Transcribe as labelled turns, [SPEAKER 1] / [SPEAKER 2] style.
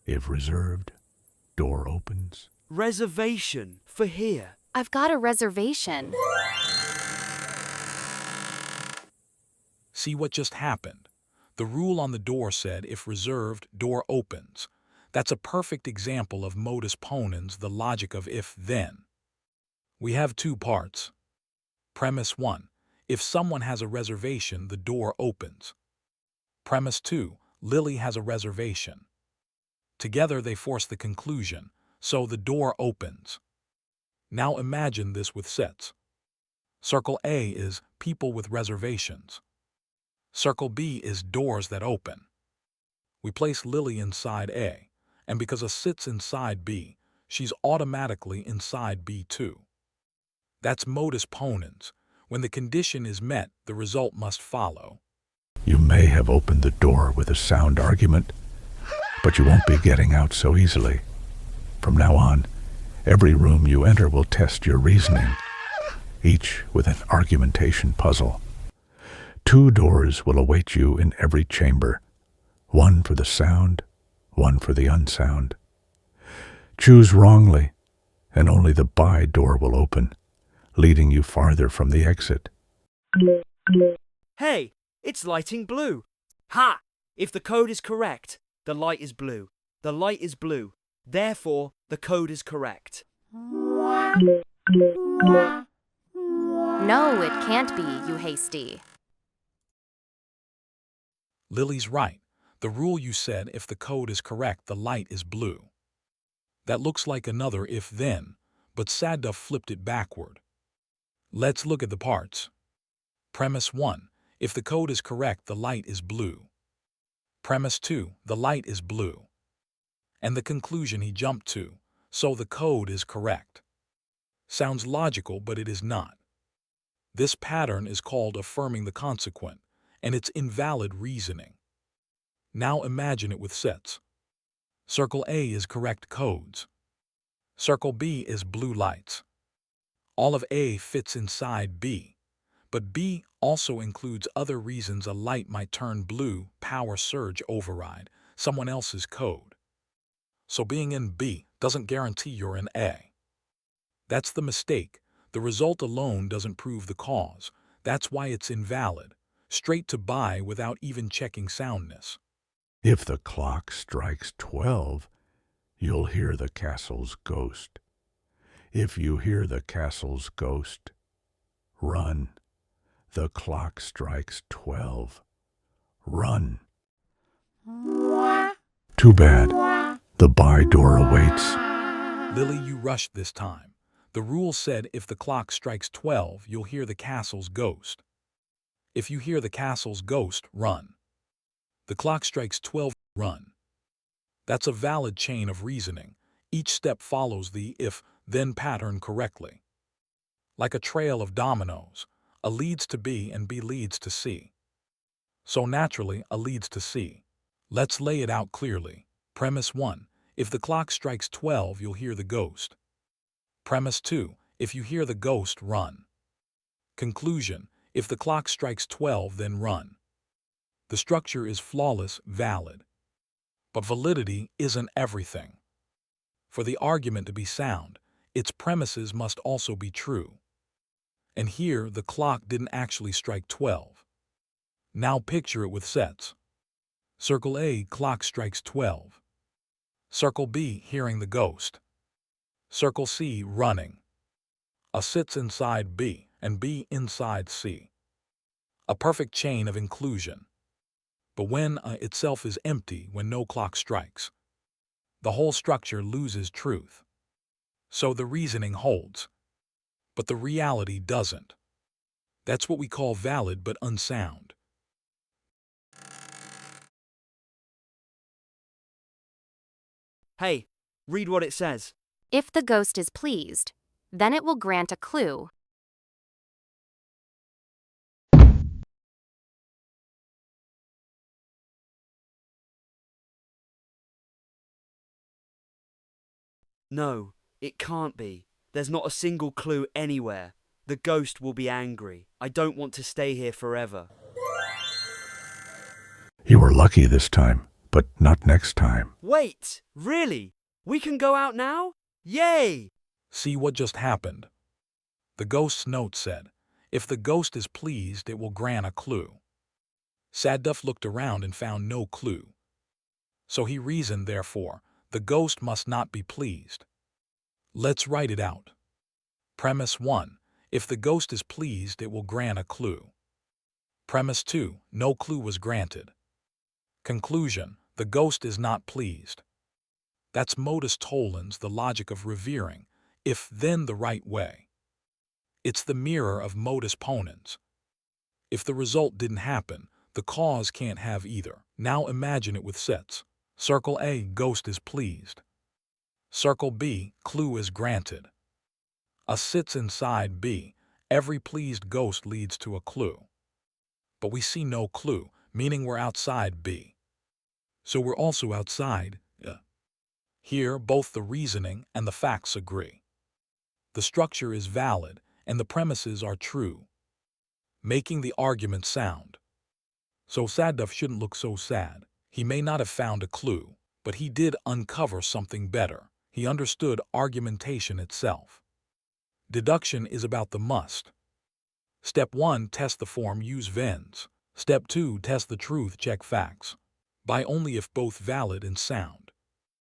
[SPEAKER 1] If reserved, door opens.
[SPEAKER 2] Reservation for here.
[SPEAKER 3] I've got a reservation.
[SPEAKER 4] See what just happened? The rule on the door said if reserved, door opens. That's a perfect example of modus ponens, the logic of if-then. We have two parts. Premise 1. If someone has a reservation, the door opens. Premise 2. Lily has a reservation. Together they force the conclusion, so the door opens. Now imagine this with sets. Circle A is people with reservations. Circle B is doors that open. We place Lily inside A, and because A sits inside B, she's automatically inside B too. That's modus ponens. When the condition is met, the result must follow.
[SPEAKER 1] You may have opened the door with a sound argument, but you won't be getting out so easily. From now on, every room you enter will test your reasoning, each with an argumentation puzzle. 2 doors will await you in every chamber, one for the sound, one for the unsound. Choose wrongly, and only the by door will open, leading you farther from the exit.
[SPEAKER 2] Hey, it's lighting blue. Ha! If the code is correct, the light is blue. The light is blue. Therefore, the code is correct.
[SPEAKER 3] No, it can't be, you hasty.
[SPEAKER 4] Lily's right. The rule you said, if the code is correct, the light is blue. That looks like another if-then, but Sadduff flipped it backward. Let's look at the parts. Premise 1. If the code is correct, the light is blue. Premise 2. The light is blue. And the conclusion he jumped to, so the code is correct. Sounds logical, but it is not. This pattern is called affirming the consequent, and it's invalid reasoning. Now imagine it with sets. Circle A is correct codes. Circle B is blue lights. All of A fits inside B, but B also includes other reasons a light might turn blue, power surge override, someone else's code. So being in B doesn't guarantee you're in A. That's the mistake. The result alone doesn't prove the cause. That's why it's invalid. Straight to buy without even checking soundness.
[SPEAKER 1] If the clock strikes 12, you'll hear the castle's ghost. If you hear the castle's ghost, run. The clock strikes 12. Run. Too bad. The by door awaits.
[SPEAKER 4] Lily, you rushed this time. The rule said if the clock strikes 12, you'll hear the castle's ghost. If you hear the castle's ghost, run. The clock strikes 12, run. That's a valid chain of reasoning. Each step follows the if-then pattern correctly. Like a trail of dominoes, A leads to B and B leads to C. So naturally, A leads to C. Let's lay it out clearly. Premise 1. If the clock strikes 12, you'll hear the ghost. Premise 2. If you hear the ghost, run. Conclusion. If the clock strikes 12, then run. The structure is flawless, valid. But validity isn't everything. For the argument to be sound, its premises must also be true. And here, the clock didn't actually strike 12. Now picture it with sets. Circle A, clock strikes 12. Circle B, hearing the ghost. Circle C, running. A sits inside B, and B inside C. A perfect chain of inclusion. But when A itself is empty, when no clock strikes, the whole structure loses truth. So the reasoning holds, but the reality doesn't. That's what we call valid but unsound.
[SPEAKER 2] Hey, read what it says.
[SPEAKER 3] If the ghost is pleased, then it will grant a clue.
[SPEAKER 2] No, it can't be. There's not a single clue anywhere. The ghost will be angry. I don't want to stay here forever.
[SPEAKER 1] You were lucky this time, but not next time.
[SPEAKER 2] Wait, really? We can go out now? Yay!
[SPEAKER 4] See what just happened? The ghost's note said, if the ghost is pleased, it will grant a clue. Sadduff looked around and found no clue. So he reasoned, therefore, the ghost must not be pleased. Let's write it out. Premise 1. If the ghost is pleased, it will grant a clue. Premise 2. No clue was granted. Conclusion. The ghost is not pleased. That's modus tollens, the logic of revering, if then the right way. It's the mirror of modus ponens. If the result didn't happen, the cause can't have either. Now imagine it with sets. Circle A, ghost is pleased. Circle B, clue is granted. A sits inside B. Every pleased ghost leads to a clue. But we see no clue, meaning we're outside B. So we're also outside A. Here, both the reasoning and the facts agree. The structure is valid, and the premises are true, making the argument sound. So Sadduff shouldn't look so sad. He may not have found a clue, but he did uncover something better. He understood argumentation itself. Deduction is about the must. Step 1, test the form, use vens. Step 2, test the truth, check facts. By only if both valid and sound.